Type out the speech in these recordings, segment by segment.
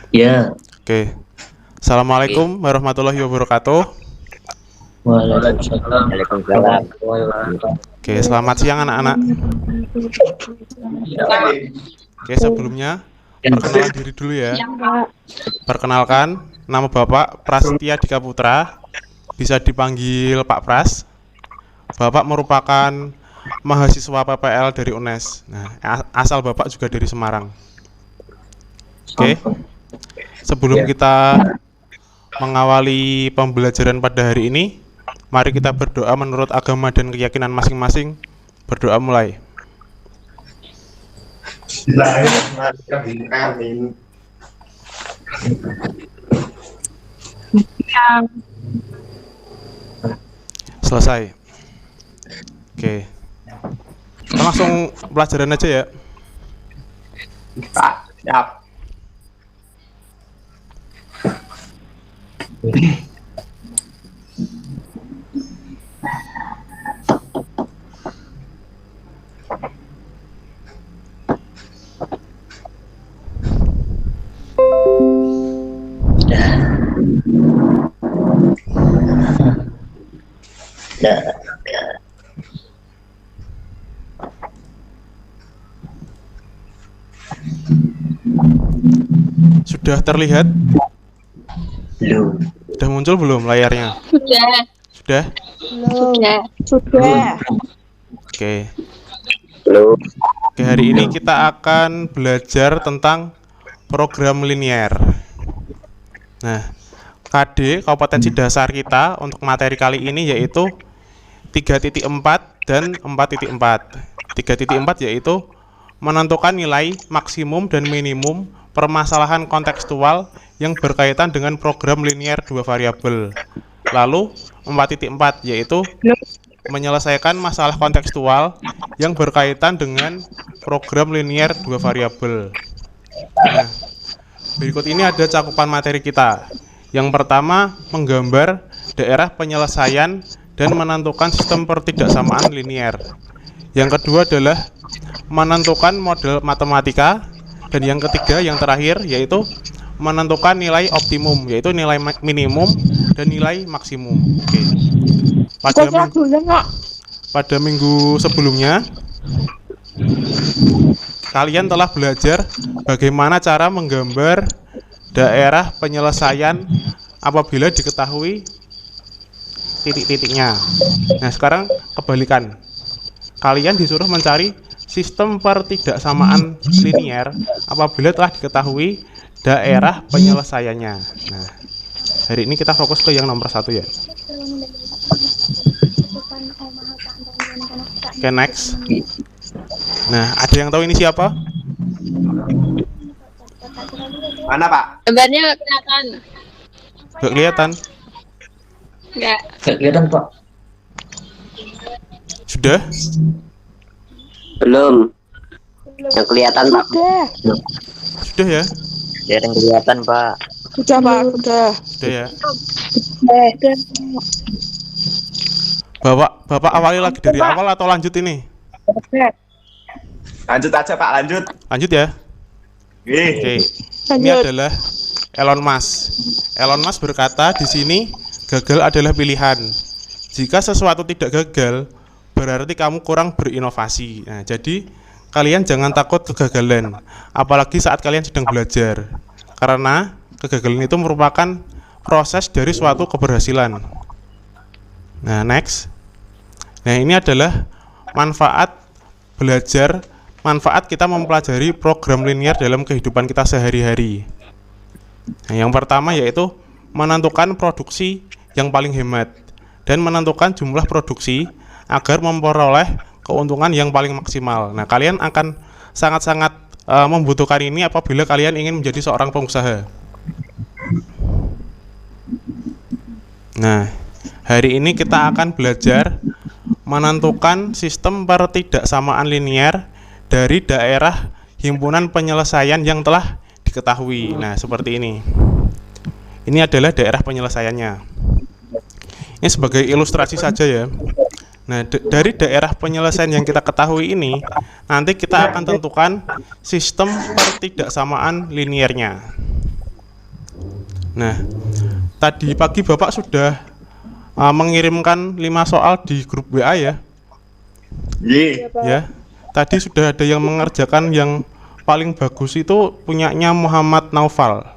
Ya, Oke. Assalamualaikum warahmatullahi wabarakatuh. waalaikumsalam. Waalaikumsalam. Oke, selamat siang anak-anak. Oke, sebelumnya perkenalan diri dulu ya. Perkenalkan, nama Bapak Prasetya Dika Putra, bisa dipanggil Pak Pras. Bapak merupakan mahasiswa PPL dari UNES. Nah, asal Bapak juga dari Semarang. Oke. Sebelum kita mengawali pembelajaran pada hari ini, mari kita berdoa menurut agama dan keyakinan masing-masing. Berdoa mulai. Bismillahirrahmanirrahim. Selesai. Oke. Kita langsung pelajaran aja ya. Pak, siap. Ya, Sudah terlihat? belum. Sudah muncul belum layarnya? Sudah. Sudah? Sudah. Oke. Belum. Oke, hari ini kita akan belajar tentang program linier. Nah, KD kompetensi dasar kita untuk materi kali ini yaitu 3.4 dan 4.4. 3.4 yaitu menentukan nilai maksimum dan minimum permasalahan kontekstual yang berkaitan dengan program linier dua variabel. Lalu 4.4 yaitu menyelesaikan masalah kontekstual yang berkaitan dengan program linier dua variabel. Nah, berikut ini ada cakupan materi kita. Yang pertama, menggambar daerah penyelesaian dan menentukan sistem pertidaksamaan linier. Yang kedua adalah menentukan model matematika. Dan yang ketiga, yang terakhir, yaitu menentukan nilai optimum, yaitu nilai minimum dan nilai maksimum. Oke. Pada minggu sebelumnya, kalian telah belajar bagaimana cara menggambar daerah penyelesaian apabila diketahui titik-titiknya. Nah, sekarang kebalikan. Kalian disuruh mencari sistem pertidaksamaan linier apabila telah diketahui daerah penyelesaiannya. Nah, hari ini kita fokus ke yang nomor 1 ya. Oke, next. Nah, ada yang tahu ini siapa? Mana, Pak? Gambarnya nggak kelihatan. Gak kelihatan. Nggak. Gak kelihatan, Pak. Sudah? Belum. Yang kelihatan, Pak. Sudah ya? Yang kelihatan, Pak. Sudah, Pak. Sudah. Sudah ya? Bapak awali lagi dari awal atau lanjut ini? Lanjut aja, Pak. Lanjut. Lanjut ya? Oke. Ini adalah Elon Musk. Elon Musk berkata di sini gagal adalah pilihan. Jika sesuatu tidak gagal, berarti kamu kurang berinovasi. Nah, jadi kalian jangan takut kegagalan, apalagi saat kalian sedang belajar. Karena kegagalan itu merupakan proses dari suatu keberhasilan. Nah, next. Nah, ini adalah manfaat belajar, manfaat kita mempelajari program linier dalam kehidupan kita sehari-hari. Nah, yang pertama yaitu menentukan produksi yang paling hemat dan menentukan jumlah produksi agar memperoleh keuntungan yang paling maksimal. Nah, kalian akan sangat-sangat membutuhkan ini apabila kalian ingin menjadi seorang pengusaha. Nah, hari ini kita akan belajar menentukan sistem pertidaksamaan linier dari daerah himpunan penyelesaian yang telah diketahui. Nah, seperti ini. Ini adalah daerah penyelesaiannya. Ini sebagai ilustrasi saja ya. Nah, dari daerah penyelesaian yang kita ketahui ini, nanti kita akan tentukan sistem pertidaksamaan liniernya. Nah, tadi pagi Bapak sudah mengirimkan 5 soal di grup WA ya. Iya. Ya. Tadi sudah ada yang mengerjakan yang paling bagus itu punyanya Muhammad Naufal.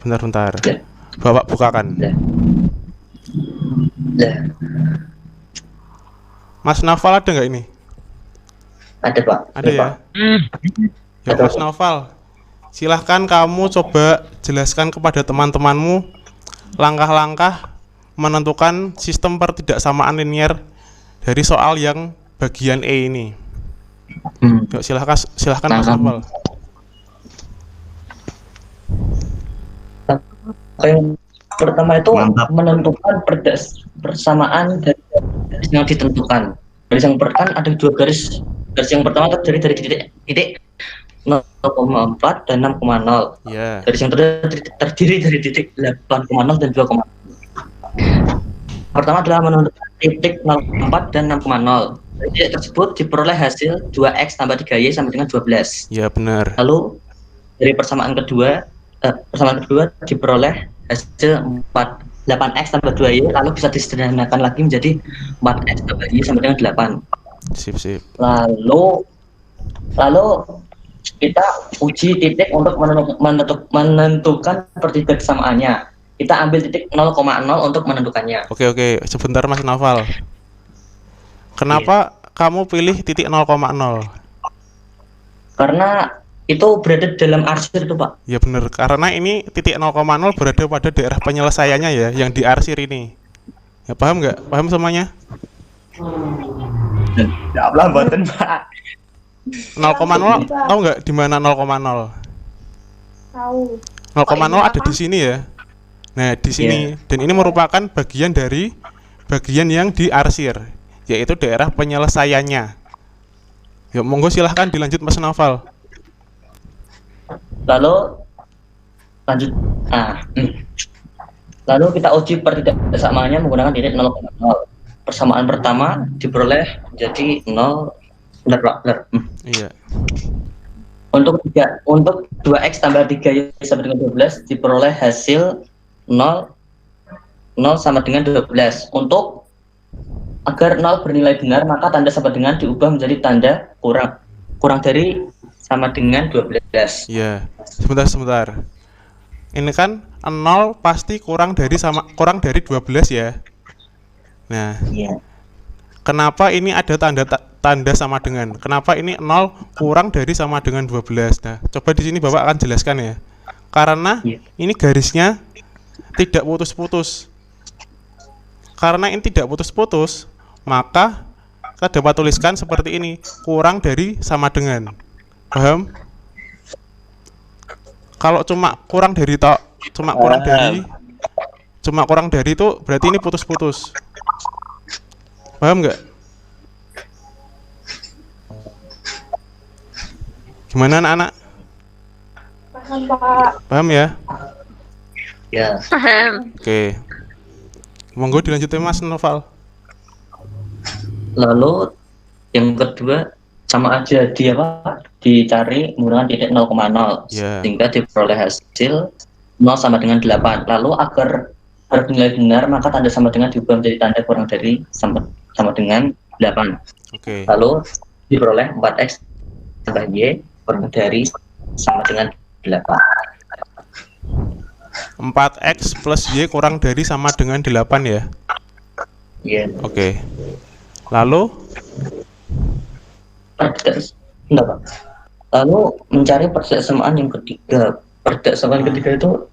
Bentar. Ya. Bapak bukakan. Lah. Lah. Mas Naufal ada nggak ini? Ada Pak. Ada Ini, ya? Pak. Ya Mas Naufal, silahkan kamu coba jelaskan kepada teman-temanmu langkah-langkah menentukan sistem pertidaksamaan linier dari soal yang bagian E ini. Yuk, silahkan Mas Naufal. Yang pertama itu Mantap. menentukan persamaan dari garis yang ditentukan. Garis yang kan ada 2 garis. Garis yang pertama terdiri dari titik 0,4 dan 6,0. Ya. Garis yang terdiri dari titik 8,0 dan 2,0. Pertama adalah menentukan titik 0,4 dan 6,0. Titik tersebut diperoleh hasil 2x tambah 3y sama dengan 12. Ya benar. Lalu dari persamaan kedua diperoleh hasil 8x tambah 2y, lalu bisa disederhanakan lagi menjadi 4x tambah y sama dengan 8. Sip. Lalu kita uji titik untuk menentukan pertidaksamaannya. Kita ambil titik 0,0 untuk menentukannya. Oke, sebentar Mas Naufal. Kenapa kamu pilih titik 0,0? Karena itu berada dalam arsir itu Pak. Ya benar, karena ini titik 0,0 berada pada daerah penyelesaiannya ya, yang di arsir ini. Ya paham nggak? Paham semuanya? Ya Allah, mboten, Pak. 0,0 tahu nggak di mana 0,0? Tahu. 0,0 ada di sini ya. Nah, di sini. Dan ini merupakan bagian dari bagian yang diarsir, yaitu daerah penyelesaiannya. Ya, monggo silahkan dilanjut Mas Naufal. Lalu lanjut. Lalu kita uji pertidaksamaannya menggunakan titik 0,0. Persamaan pertama diperoleh menjadi 0. Benar. Iya. Untuk 2x tambah 3y sama dengan 12 diperoleh hasil 0 sama dengan 12. Untuk agar 0 bernilai benar, maka tanda sama dengan diubah menjadi tanda kurang dari sama dengan 12. Iya. Sebentar. Ini kan 0 pasti kurang dari 12 ya. Nah, Iya. kenapa ini ada tanda sama dengan? Kenapa ini 0 kurang dari sama dengan 12? Nah, coba di sini Bapak akan jelaskan ya. Karena ini garisnya tidak putus-putus. Karena ini tidak putus-putus, maka kita dapat tuliskan seperti ini, kurang dari sama dengan. Paham? Kalau cuma kurang dari itu berarti ini putus-putus. Paham nggak? Gimana anak-anak? Paham, Pak. Paham ya? Ya. Paham. Oke. Monggo dilanjutin Mas Naufal. Lalu yang kedua sama aja dicari menggunakan titik 0,0 Ya. sehingga diperoleh hasil 0 sama dengan 8. Lalu agar bernilai benar, maka tanda sama dengan diubah menjadi tanda kurang dari sama dengan 8. Oke. Lalu diperoleh 4x tambah y kurang dari sama dengan 8. 4x plus y kurang dari sama dengan 8 ya. Iya. Oke. Lalu Lalu mencari persamaan yang ketiga. Persamaan ketiga itu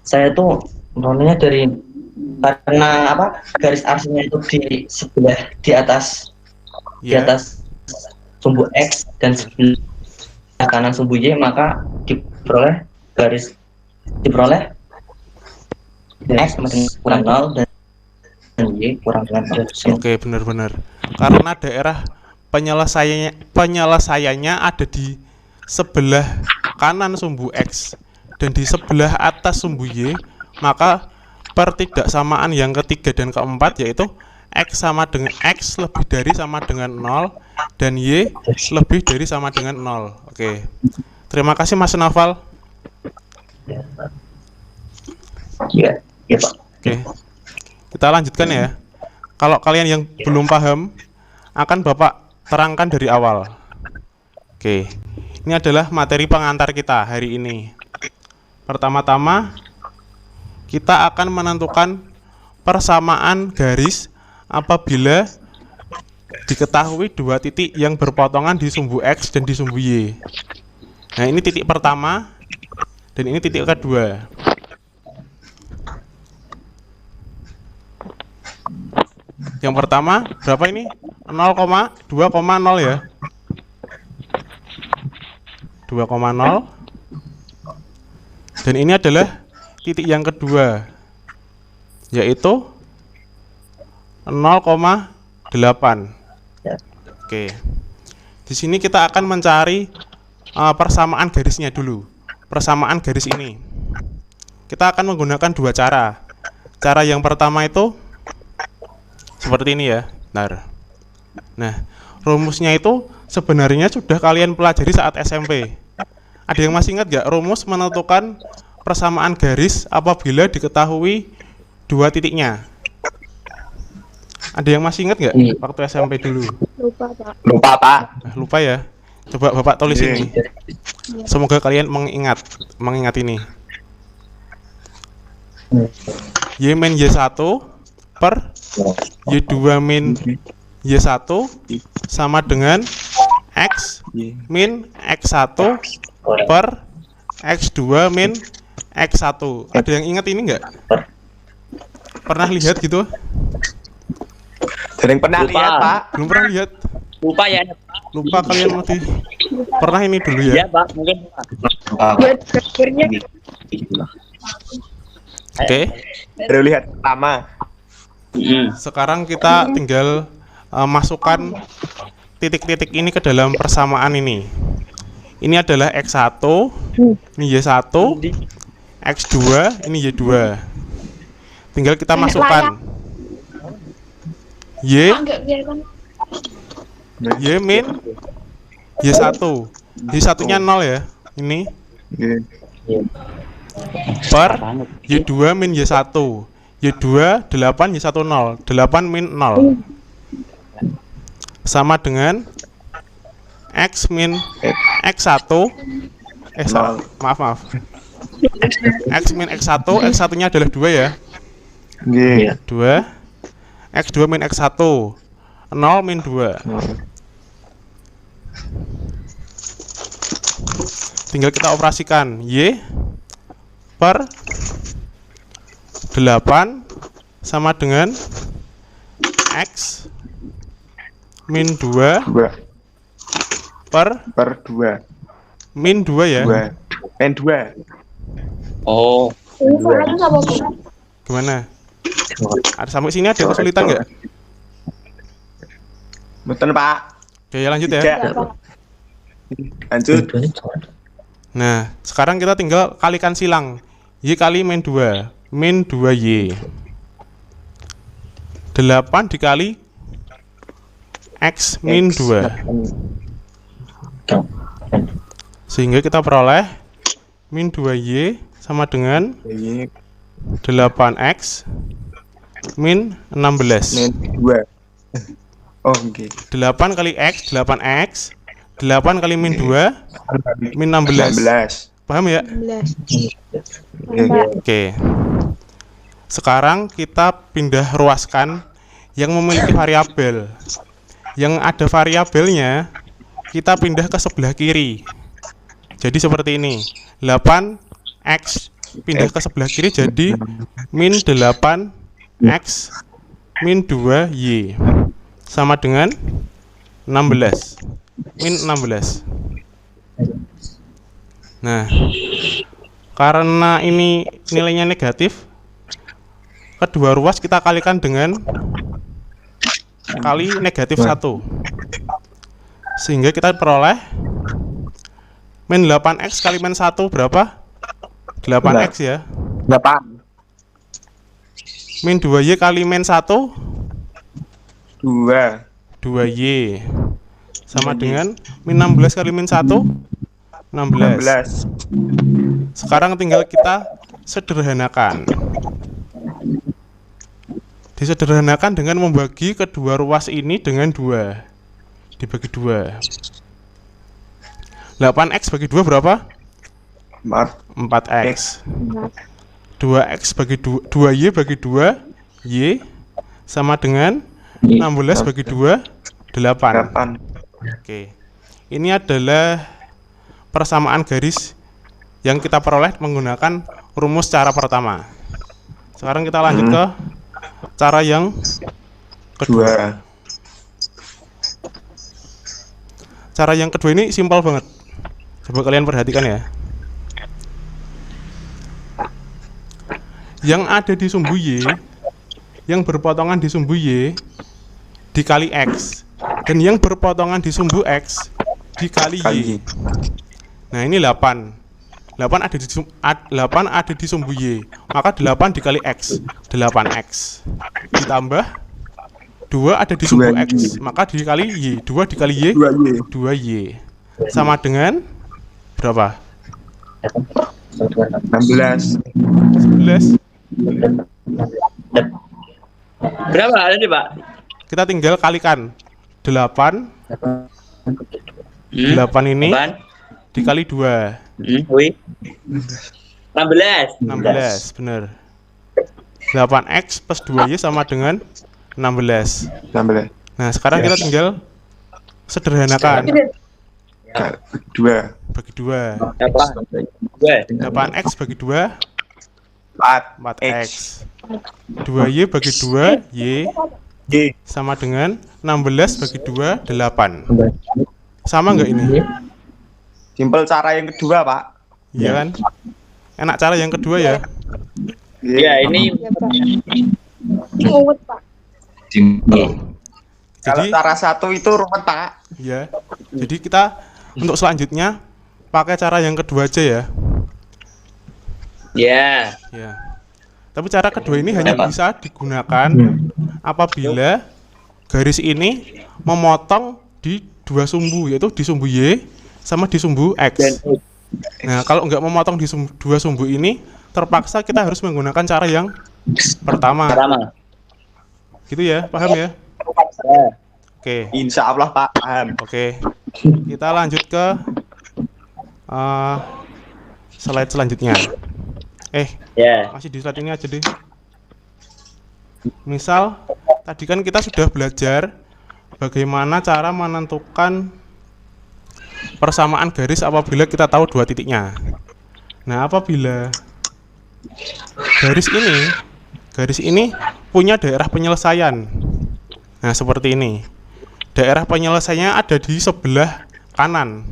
saya tuh namanya karena garis arsirnya itu di atas ya. sumbu x dan sebelah kanan sumbu y, maka diperoleh x sama dengan kurang 0 dan y kurang dengan 0. Oke, benar-benar. Karena daerah penyelesaiannya ada di sebelah kanan sumbu x dan di sebelah atas sumbu y, maka pertidaksamaan yang ketiga dan keempat yaitu x lebih dari sama dengan 0 dan y lebih dari sama dengan 0. Oke. Terima kasih Mas Naufal. Ya. Iya, iya Pak. Oke. Kita lanjutkan ya. Kalau kalian yang belum paham, akan Bapak terangkan dari awal. Oke. Ini adalah materi pengantar kita hari ini. Pertama-tama, kita akan menentukan persamaan garis apabila diketahui dua titik yang berpotongan di sumbu X dan di sumbu Y. Nah, ini titik pertama dan ini titik kedua. Yang pertama berapa ini? 0,2,0 ya. 2,0. Dan ini adalah titik yang kedua, yaitu 0,8. Oke. Di sini kita akan mencari persamaan garisnya dulu. Persamaan garis ini. Kita akan menggunakan dua cara. Cara yang pertama itu seperti ini ya. Nah, rumusnya itu sebenarnya sudah kalian pelajari saat SMP. Ada yang masih ingat nggak rumus menentukan persamaan garis apabila diketahui dua titiknya? Ada yang masih ingat nggak waktu SMP dulu? Lupa, Pak. Lupa Pak. Lupa ya? Coba Bapak tulis ini. Semoga kalian mengingat ini. Y min Y1 per Y2 min Y1 sama dengan X min X1 per X2 min X1. Ada yang ingat ini enggak? Pernah lihat gitu? Sering pernah lihat Pak. Belum pernah lihat? Lupa ya. Lupa kalian mati. Pernah ini dulu Ya, ya? Pak, mungkin. Buat terakhirnya. Oke. Baru lihat pertama. Sekarang kita tinggal masukkan titik-titik ini ke dalam persamaan ini. Ini adalah X1, ini Y1, X2, ini Y2. Tinggal kita masukkan Y min Y1. Y1-nya 0 ya. Ini per Y2 min Y1. Y2 8, Y1 0. 8 min 0. Sama dengan X min X1. Maaf. X min X1, X1-nya adalah 2 ya. 2. X2 min X1. 0 min 2. Tinggal kita operasikan Y per 8 sama dengan X min 2 per 2. min 2 ya. Min 2. Oh, Ini soalnya sama Pak. Gimana? Sampai sini ada kesulitan nggak? Betul Pak. Oke, lanjut ya. Tidak. Lanjut. Nah, sekarang kita tinggal kalikan silang. Y kali min 2. Min 2Y. 8 dikali X min 2. Sehingga kita peroleh min 2Y sama dengan 8X min 16. Min 2. Oh, oke. 8 kali X, 8X. 8 kali min 2, min 16. 16. Paham ya? 16. Oke. Sekarang kita pindah ruaskan yang memiliki variabel. Yang ada variabelnya, kita pindah ke sebelah kiri. Jadi seperti ini. 8X pindah ke sebelah kiri jadi min 8X min 2Y sama dengan 16. Min 16. Nah, karena ini nilainya negatif, kedua ruas kita kalikan dengan kali negatif 1. Sehingga kita peroleh min 8X kali min 1 berapa? 8X ya. 8. Min 2Y kali min 1 2. 2Y sama dengan min 16 kali min 1 16. 16. Sekarang tinggal kita sederhanakan. Disederhanakan dengan membagi kedua ruas ini dengan 2. Dibagi 2. 8x bagi 2 berapa? 4x. 2x bagi 2y bagi 2 y sama dengan 16 bagi 2 8. Oke. Ini adalah persamaan garis yang kita peroleh menggunakan rumus cara pertama. Sekarang kita lanjut ke cara yang kedua. Cara yang kedua ini simpel banget. Coba kalian perhatikan ya. Yang ada di sumbu Y, yang berpotongan di sumbu Y dikali X, dan yang berpotongan di sumbu X dikali Y. Nah ini 8. 8 ada di sumbu Y, maka 8 dikali X, 8X. Ditambah 2 ada di sumbu X, maka dikali Y, 2 dikali Y, 2Y. Sama dengan berapa? 16. 11. Berapa ada nih, Pak? Kita tinggal kalikan 8 ini dikali 2. Wih. 16. 16, bener. 8x plus 2y sama dengan 16. Nah, sekarang kita tinggal sederhanakan. 2. Bagi 2. 8x bagi 2 4x. 2y bagi 2 y sama dengan 16 bagi 2 8. Sama nggak ini? Simpel cara yang kedua, Pak. Iya kan? Enak cara yang kedua ya. Ya, ini Ruwet, Pak. Kalau Jadi cara satu itu rumit, Pak. ya. Jadi kita untuk selanjutnya pakai cara yang kedua aja ya. ya. Ya. Tapi cara kedua ini hanya bisa digunakan apabila garis ini memotong di 2 sumbu, yaitu di sumbu Y sama di sumbu X. Nah, kalau nggak memotong di 2 sumbu ini, terpaksa kita harus menggunakan cara yang pertama. Gitu ya, paham ya? Oke. Insya Allah, Pak. Paham. Oke. Kita lanjut ke slide selanjutnya. Ya. Masih di slide ini aja deh. Misal, tadi kan kita sudah belajar bagaimana cara menentukan persamaan garis apabila kita tahu 2 titiknya. Nah, apabila garis ini punya daerah penyelesaian. Nah, seperti ini. Daerah penyelesaiannya ada di sebelah kanan.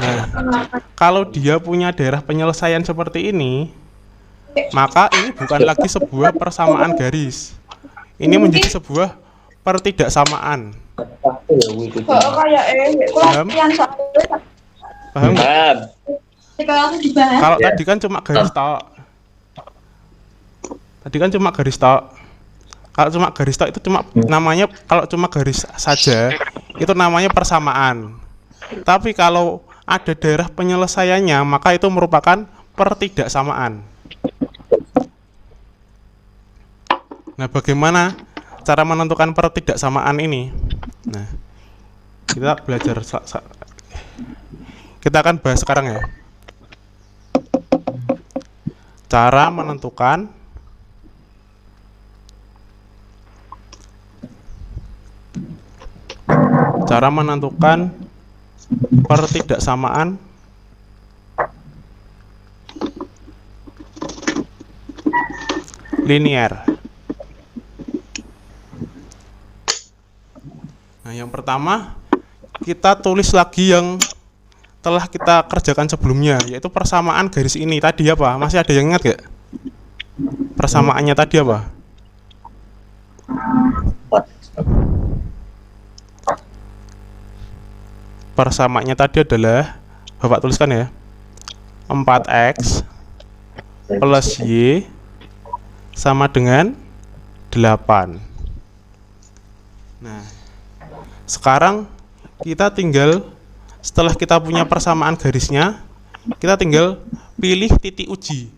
Nah, kalau dia punya daerah penyelesaian seperti ini, maka ini bukan lagi sebuah persamaan garis. Ini menjadi sebuah pertidaksamaan. Paham? Paham? Kalau tadi kan cuma garis tok. Kalau cuma garis tok itu cuma namanya, kalau cuma garis saja itu namanya persamaan. Tapi kalau ada daerah penyelesaiannya, maka itu merupakan pertidaksamaan. Nah, bagaimana cara menentukan pertidaksamaan ini? Nah, kita belajar. Kita akan bahas sekarang ya. Cara menentukan pertidaksamaan linier. Nah, yang pertama kita tulis lagi yang telah kita kerjakan sebelumnya, yaitu persamaan garis ini tadi apa? Masih ada yang ingat gak? Persamaannya tadi apa? Persamaannya tadi adalah, Bapak tuliskan ya, 4x plus y sama dengan 8. Nah, sekarang kita tinggal, setelah kita punya persamaan garisnya, kita tinggal pilih titik uji.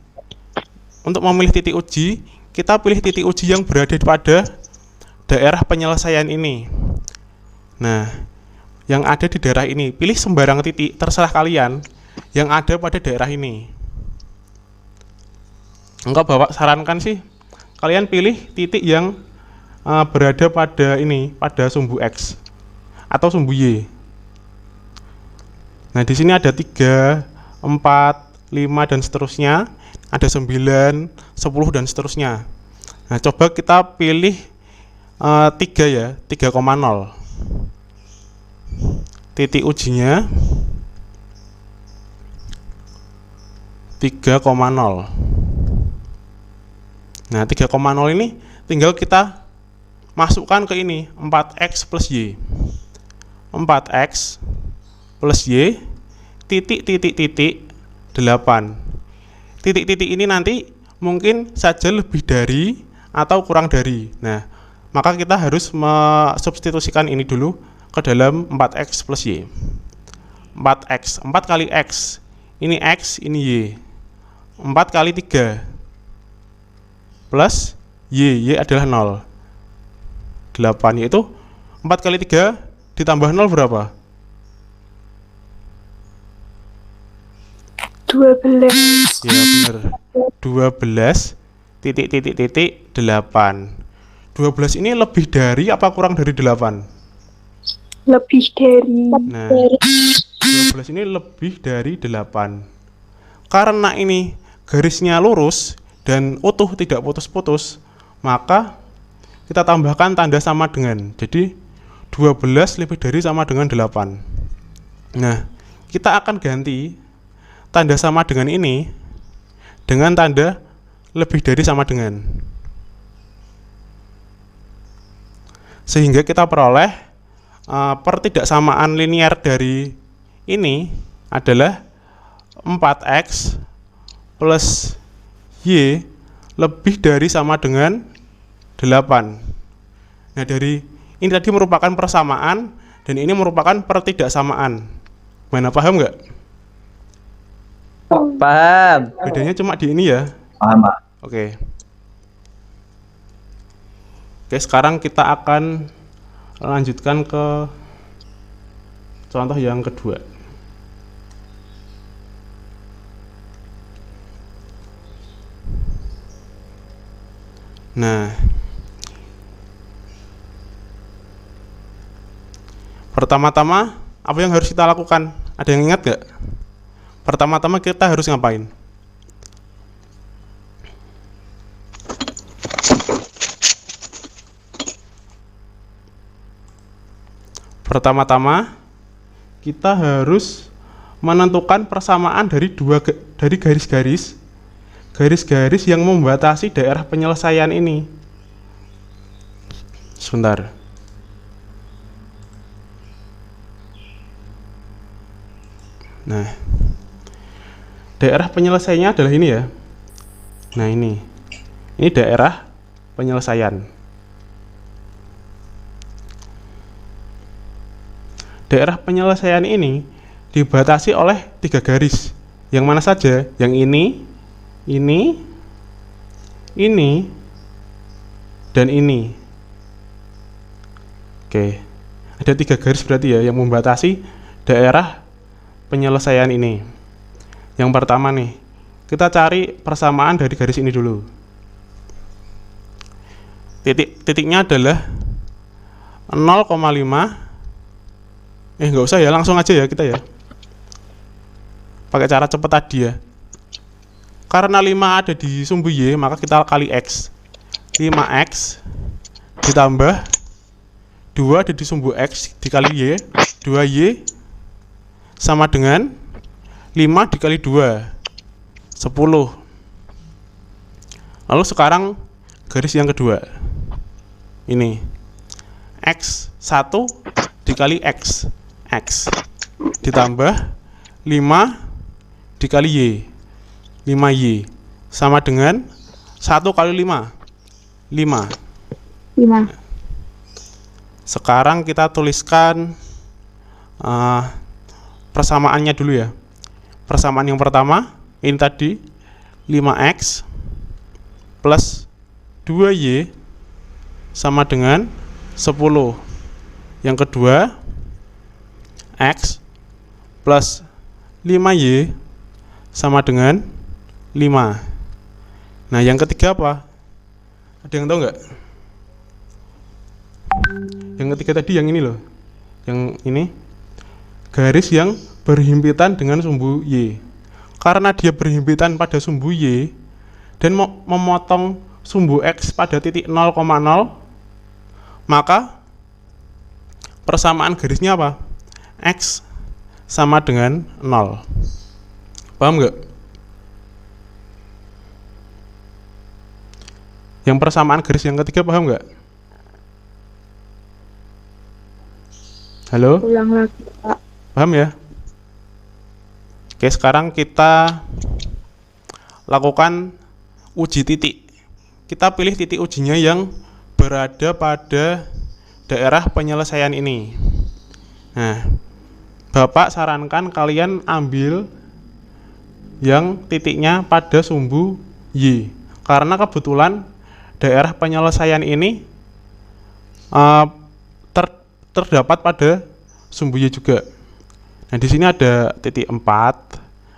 Untuk memilih titik uji, kita pilih titik uji yang berada pada daerah penyelesaian ini. Nah, yang ada di daerah ini, pilih sembarang titik, terserah kalian, yang ada pada daerah ini. Enggak, Bapak sarankan sih, kalian pilih titik yang berada pada ini, pada sumbu X atau sumbu Y. Nah, di sini ada 3, 4, 5 dan seterusnya, ada 9, 10 dan seterusnya. Nah, coba kita pilih 3 ya, 3,0. Titik ujinya 3,0. Nah, 3,0 ini tinggal kita masukkan ke ini, 4x plus y. 4x plus y titik 8. Titik-titik ini nanti mungkin saja lebih dari atau kurang dari. Nah, maka kita harus mensubstitusikan ini dulu ke dalam 4x plus y. 4x, 4 kali x. Ini x, ini y. 4 kali 3 plus y adalah 0. 8, yaitu 4 kali 3 ditambah 0 berapa? 12. Ya benar, 12 titik 8. 12 ini lebih dari apa kurang dari 8? Lebih dari. Nah, 12 ini lebih dari 8. Karena ini garisnya lurus dan utuh, tidak putus-putus, maka kita tambahkan tanda sama dengan. Jadi 12 lebih dari sama dengan 8. Nah, kita akan ganti tanda sama dengan ini dengan tanda lebih dari sama dengan. Sehingga kita peroleh pertidaksamaan linear dari ini adalah 4x plus y lebih dari sama dengan 8. Nah, dari ini tadi merupakan persamaan dan ini merupakan pertidaksamaan. Mana, paham nggak? Paham. Bedanya cuma di ini ya. Paham, Pak. Oke. Oke, sekarang kita akan lanjutkan ke contoh yang kedua. Nah, pertama-tama apa yang harus kita lakukan? Ada yang ingat gak? Pertama-tama kita harus ngapain? Pertama-tama kita harus menentukan persamaan dari garis-garis yang membatasi daerah penyelesaian ini. Sebentar. Nah, daerah penyelesaiannya adalah ini ya. Nah, ini daerah penyelesaian. Daerah penyelesaian ini dibatasi oleh 3 garis. Yang mana saja? Yang ini, dan ini. Oke, ada 3 garis berarti ya yang membatasi daerah penyelesaian ini. Yang pertama nih, kita cari persamaan dari garis ini dulu. Titiknya adalah 0,5. Nggak usah ya, langsung aja ya kita ya. Pakai cara cepat tadi ya. Karena 5 ada di sumbu Y, maka kita kali X. 5X ditambah 2 ada di sumbu X dikali Y, 2Y sama dengan 5 dikali 2, 10. Lalu sekarang garis yang kedua. Ini X1 dikali X ditambah 5 dikali Y, 5Y sama dengan 1 kali 5, 5. Sekarang kita tuliskan persamaannya dulu ya. persamaan yang pertama ini tadi 5x plus 2y sama dengan 10. Yang kedua x plus 5y sama dengan 5. Nah, yang ketiga apa? Ada yang tahu nggak? Yang ketiga tadi yang ini loh. Yang ini garis yang berhimpitan dengan sumbu y. Karena dia berhimpitan pada sumbu y dan memotong sumbu x pada titik 0,0, maka persamaan garisnya apa? X sama dengan 0. Paham nggak? Yang persamaan garis yang ketiga paham nggak? Halo? Ulang lagi, Pak. Paham ya? Oke, sekarang kita lakukan uji titik. Kita pilih titik ujinya yang berada pada daerah penyelesaian ini. Nah, Bapak sarankan kalian ambil yang titiknya pada sumbu Y. Karena kebetulan daerah penyelesaian ini terdapat pada sumbu Y juga. Nah, di sini ada titik 4,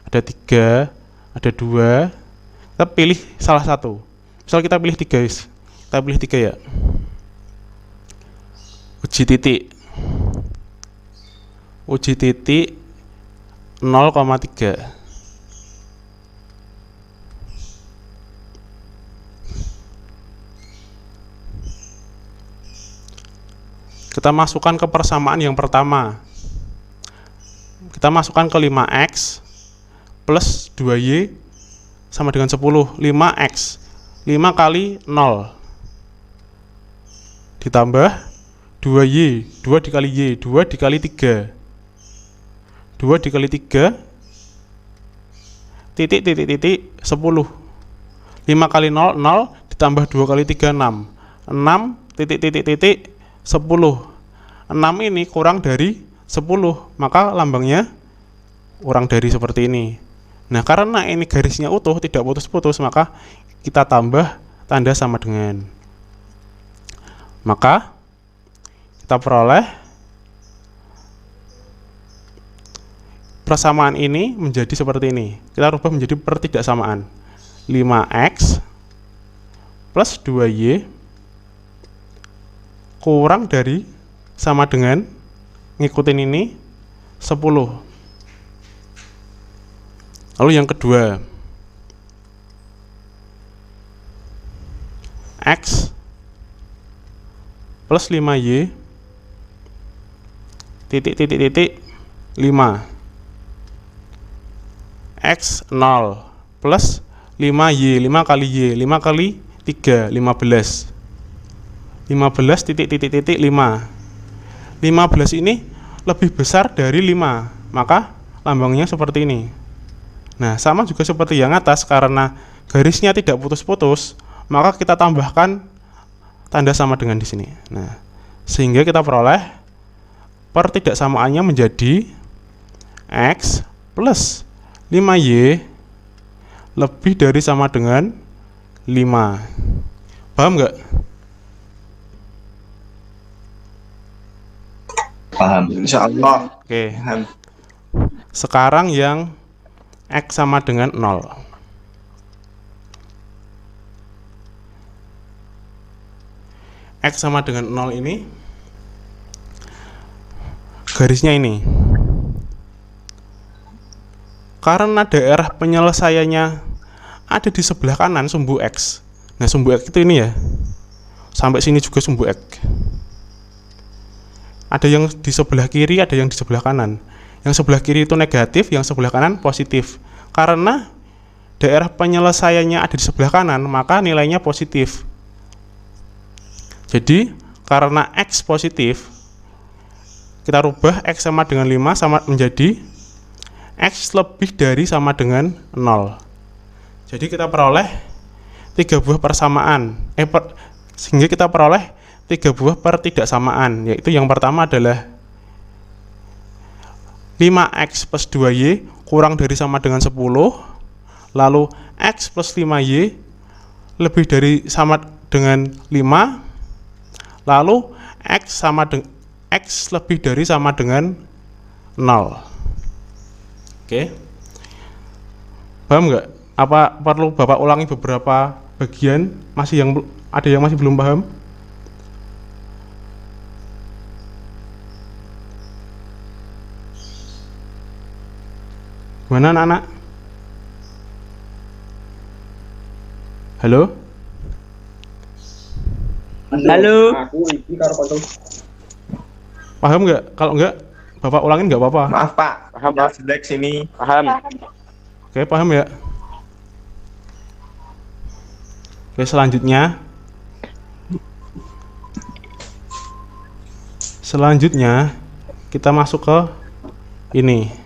ada 3, ada 2. Kita pilih salah satu. Misal kita pilih 3, guys. Kita pilih 3 ya. Uji titik. Uji titik 0,3. Kita masukkan ke persamaan yang pertama. Kita masukkan ke 5x plus 2y sama dengan 10. 5x 5 kali 0 ditambah 2y, 2 dikali y, 2 dikali 3, 2 dikali 3 titik 10. 5 kali 0 0 ditambah 2 kali 3 6. 6 titik 10. 6 ini kurang dari 10, maka lambangnya kurang dari seperti ini. Nah, karena ini garisnya utuh, tidak putus-putus, maka kita tambah tanda sama dengan. Maka kita peroleh persamaan ini menjadi seperti ini. Kita rubah menjadi pertidaksamaan. 5x plus 2y kurang dari sama dengan ngikutin ini 10. Lalu yang kedua, x plus 5y titik 5, x 0 plus 5y, 5 kali y, 5 kali 3 15. 15 titik 5. 15 ini lebih besar dari 5, maka lambangnya seperti ini. Nah, sama juga seperti yang atas, karena garisnya tidak putus-putus, maka kita tambahkan tanda sama dengan di sini. Nah, sehingga kita peroleh pertidaksamaannya menjadi x plus 5y lebih dari sama dengan 5. Paham nggak? Paham. Insya Allah. Oke. Paham. Sekarang yang x sama dengan 0. X sama dengan 0 ini garisnya ini. Karena daerah penyelesaiannya ada di sebelah kanan sumbu X. Nah, sumbu X itu ini ya. Sampai sini juga sumbu X. Ada yang di sebelah kiri, ada yang di sebelah kanan. Yang sebelah kiri itu negatif, yang sebelah kanan positif. Karena daerah penyelesaiannya ada di sebelah kanan, maka nilainya positif. Jadi, karena X positif, kita rubah X sama dengan 5 sama menjadi X lebih dari sama dengan 0. Jadi kita peroleh 3 buah persamaan. Sehingga kita peroleh 3 buah pertidaksamaan, yaitu yang pertama adalah 5x plus 2y kurang dari sama dengan 10, lalu x plus 5y lebih dari sama dengan 5, lalu x lebih dari sama dengan 0. Oke. Paham nggak? Apa perlu Bapak ulangi beberapa bagian? Ada yang masih belum paham? Gimana anak-anak? Halo? Halo. Paham nggak? Kalau nggak, Bapak ulangin nggak apa-apa. Maaf Pak, Paham, ya Pak. sedek sini. Paham. Oke, paham ya? Oke, selanjutnya kita masuk ke ini.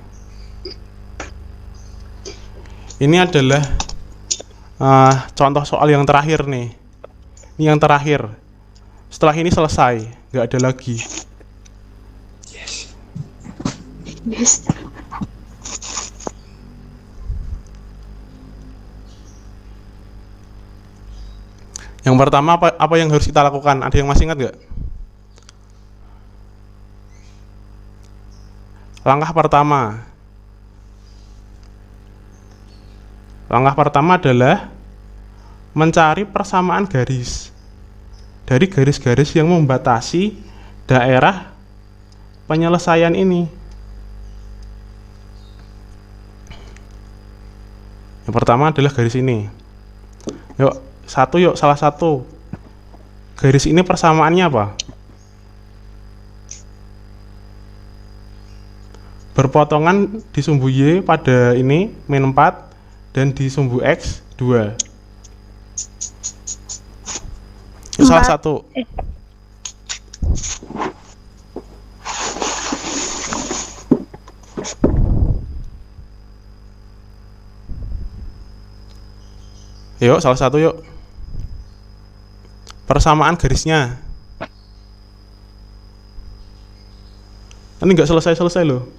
Ini adalah contoh soal yang terakhir nih. Ini yang terakhir. Setelah ini selesai, nggak ada lagi. Yes. Yang pertama apa yang harus kita lakukan? Ada yang masih ingat nggak? Langkah pertama adalah mencari persamaan garis dari garis-garis yang membatasi daerah penyelesaian ini. Yang pertama adalah garis ini. Yuk, salah satu. Garis ini persamaannya apa? Berpotongan di sumbu Y pada ini min 4 dan di sumbu X 2. Salah satu. Yuk, salah satu yuk. Persamaan garisnya. Ini nggak selesai loh.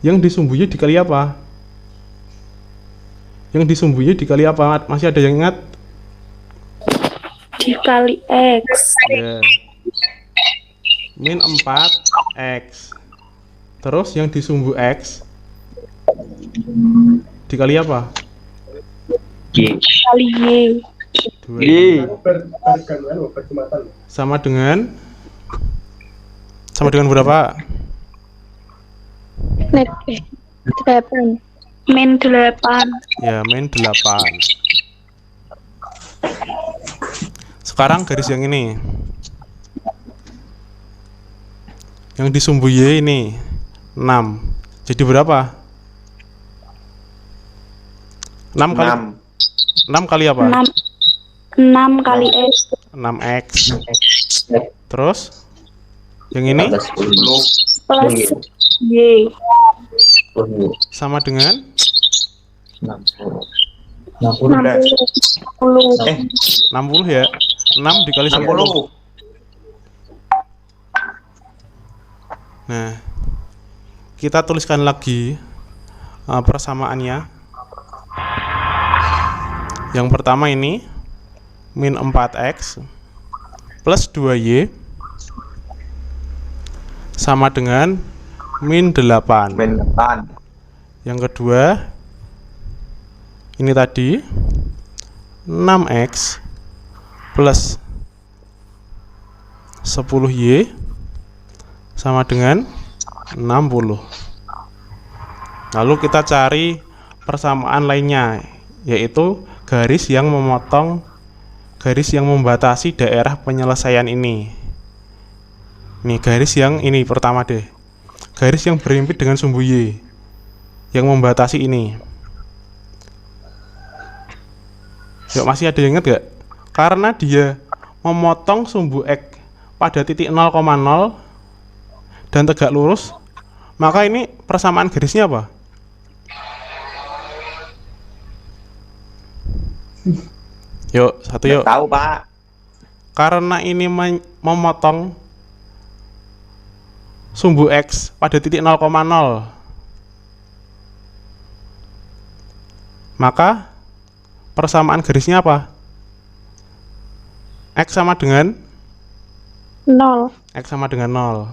Yang disumbunya dikali apa? Masih ada yang ingat? Dikali X. Ya. Min 4x. Terus yang disumbu X dikali apa? Dikali Y. 2. Sama dengan berapa? Min 8. Ya, min 8. Sekarang garis yang ini. Yang disumbu Y ini 6. Jadi berapa? 6 kali apa? 6 kali X. 6x. Terus yang ini Plus Y. sama dengan 60 ya. 6 dikali 10. 60. Nah, kita tuliskan lagi persamaannya. Yang pertama ini min 4x plus 2y sama dengan min 8. Min 8. Yang kedua ini tadi 6x plus 10y sama dengan 60. Lalu kita cari persamaan lainnya, yaitu garis yang membatasi daerah penyelesaian ini. Ini garis yang ini pertama deh. Garis yang berhimpit dengan sumbu Y yang membatasi ini. Yuk, masih ada yang ingat gak? Karena dia memotong sumbu X pada titik 0,0 dan tegak lurus, maka ini persamaan garisnya apa? Yuk, satu yuk. Tahu Pak. karena ini memotong sumbu X pada titik 0,0, maka persamaan garisnya apa? X sama dengan 0. X sama dengan 0.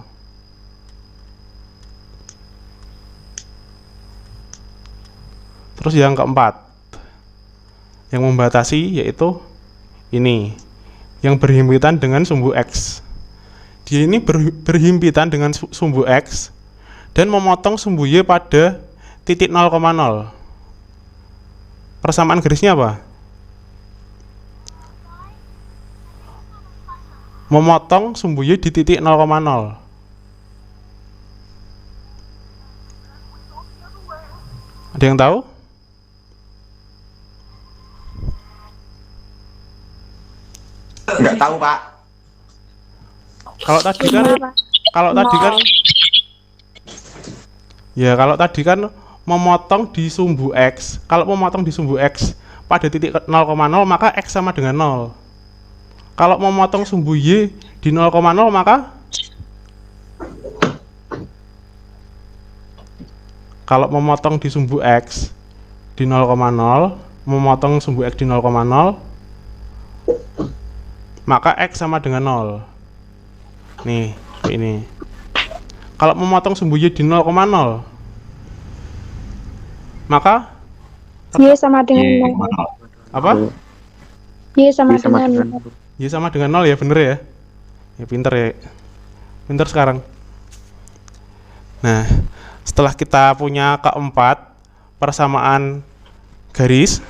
Terus yang keempat, yang membatasi yaitu ini, yang berhimpitan dengan sumbu X. Dia ini berhimpitan dengan sumbu X dan memotong sumbu Y pada titik 0,0. Persamaan garisnya apa? Memotong sumbu Y di titik 0,0. Ada yang tahu? Nggak tahu, Pak. Kalau tadi kan kalau tadi kan memotong di sumbu X. Kalau memotong di sumbu X pada titik 0,0, maka X sama dengan 0. Kalau memotong sumbu Y di 0,0, maka kalau memotong di sumbu X di 0,0, memotong sumbu X di 0,0, maka X sama dengan 0. Nih, ini. Kalau memotong sumbu Y di 0,0, maka Y sama dengan Ye, 0. apa? Y sama dengan 0. Y sama dengan 0 ya, bener ya? Ya pinter ya. Pinter sekarang. Nah, setelah kita punya keempat persamaan garis,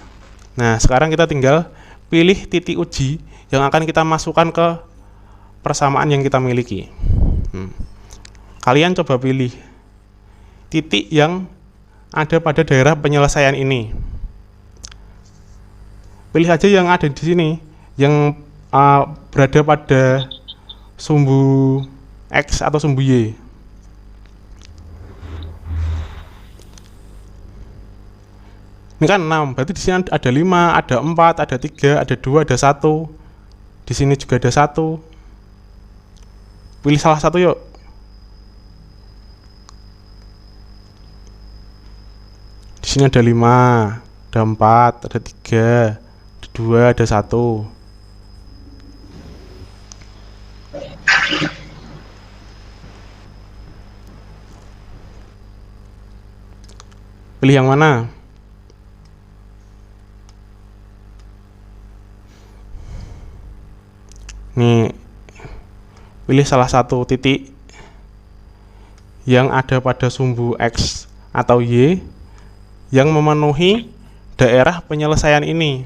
nah sekarang kita tinggal pilih titik uji yang akan kita masukkan ke persamaan yang kita miliki. Kalian coba pilih titik yang ada pada daerah penyelesaian ini. Pilih aja yang ada di sini, yang berada pada sumbu X atau sumbu Y. Ini kan 6, berarti di sini ada 5, ada 4, ada 3, ada 2, ada 1. Di sini juga ada 1. Pilih salah satu yuk. Di sini ada 5, ada 4, ada 3, ada 2, ada 1. Pilih yang mana? Nih, pilih salah satu titik yang ada pada sumbu X atau Y yang memenuhi daerah penyelesaian ini.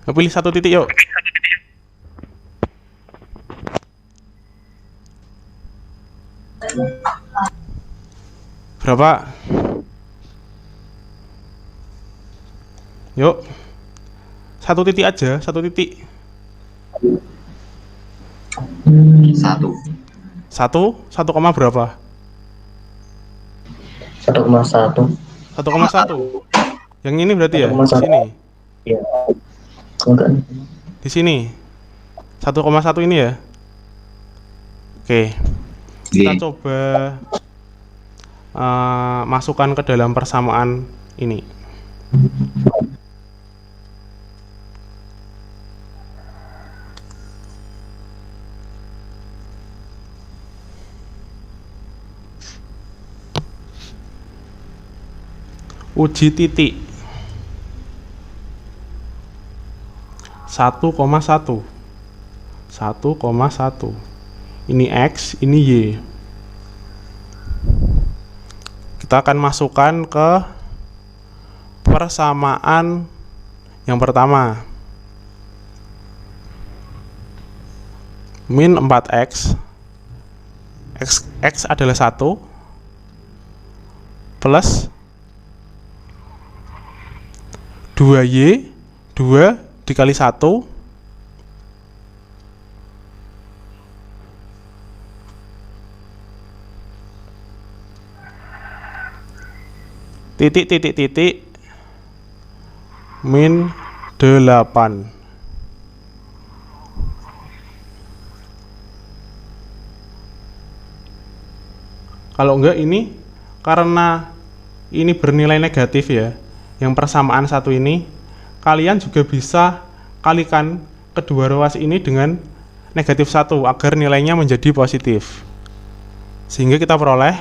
Pilih satu titik yuk. Berapa? Yuk. Satu titik aja, satu titik. 1. 1 koma berapa? 1,1. 1,1. Yang ini berarti ya? Di 1,1. sini. Ya. Enggak. Di sini. 1,1 ini ya. Oke. Kita coba masukkan ke dalam persamaan ini. Uji titik 1,1 1,1. Ini X, ini Y. Kita akan masukkan ke persamaan yang pertama. Min 4X. X adalah 1 plus 2Y, 2 dikali 1 titik min 8. Kalau enggak ini karena ini bernilai negatif ya, yang persamaan satu ini, kalian juga bisa kalikan kedua ruas ini dengan negatif 1 agar nilainya menjadi positif. Sehingga kita peroleh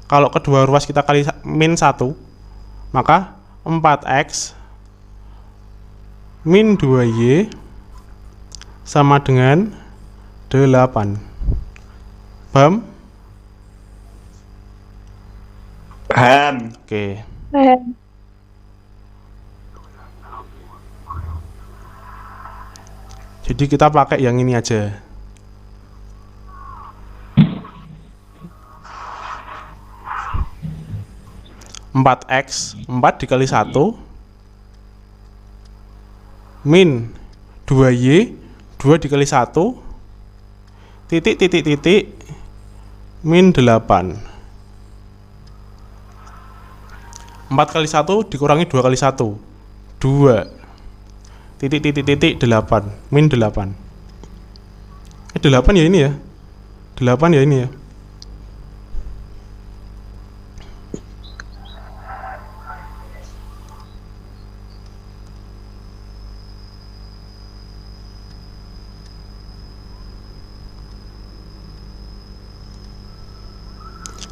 kalau kedua ruas kita kali min 1, maka 4x min 2y sama dengan 8. Paham? Paham. Oke. Jadi kita pakai yang ini aja. Empat x 4 dikali 1 min 2y 2 dikali 1 titik titik titik min 8. 4 kali 1 dikurangi 2 kali 1 2 titik titik titik 8 min 8. 8 ya ini ya. 8 ya ini ya.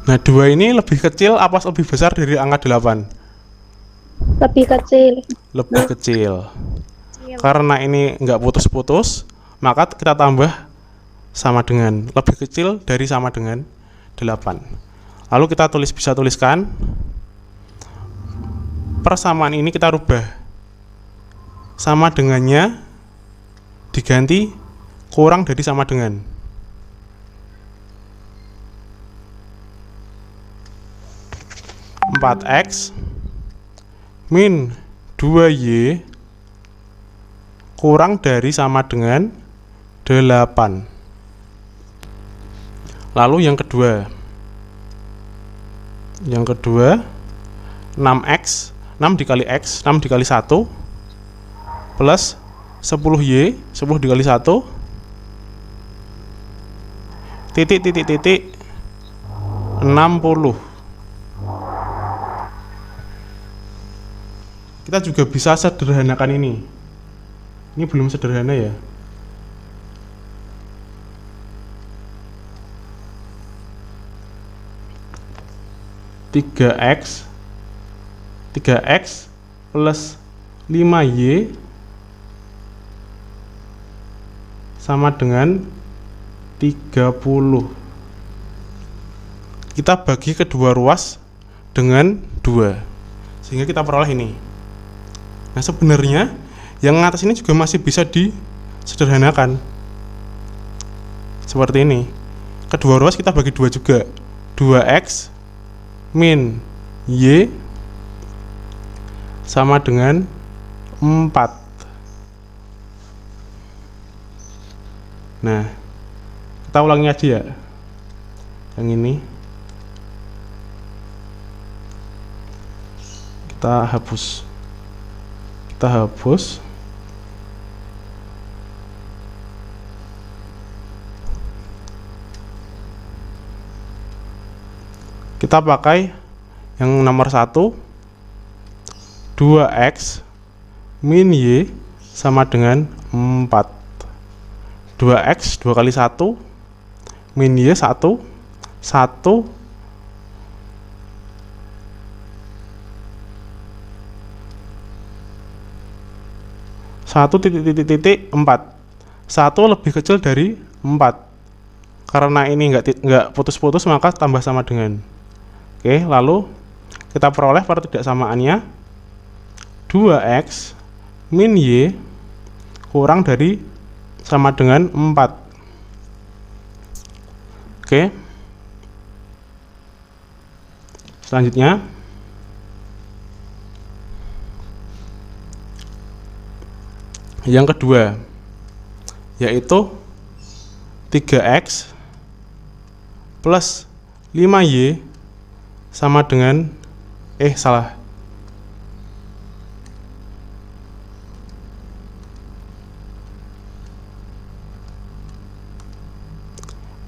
Nah, 2 ini lebih kecil apa lebih besar dari angka 8? Lebih kecil. Lebih kecil. Karena ini nggak putus-putus, maka kita tambah sama dengan lebih kecil dari sama dengan 8. Lalu kita bisa tuliskan persamaan ini kita rubah. Sama dengannya diganti kurang dari sama dengan. 4x min 2y kurang dari sama dengan 8. Lalu yang kedua 6x 6 dikali x 6 dikali 1 plus 10y 10 dikali 1 titik titik titik 60. Kita juga bisa sederhanakan ini. Ini belum sederhana ya. Tiga x plus 5y sama dengan 30. Kita bagi kedua ruas dengan 2 sehingga kita peroleh ini. Nah, sebenarnya yang atas ini juga masih bisa disederhanakan seperti ini. Kedua ruas kita bagi 2 juga. 2x min y sama dengan 4. Nah, kita ulangi aja ya. Yang ini kita hapus. Kita pakai yang nomor 1, 2x min y sama dengan 4. 2x 2 kali 1 min y 1 1 1 4. 1 lebih kecil dari 4. Karena ini enggak putus-putus maka tambah sama dengan. Oke, lalu kita peroleh pertidaksamaannya 2x min y kurang dari sama dengan 4. Oke. Selanjutnya yang kedua yaitu 3x plus 5y sama dengan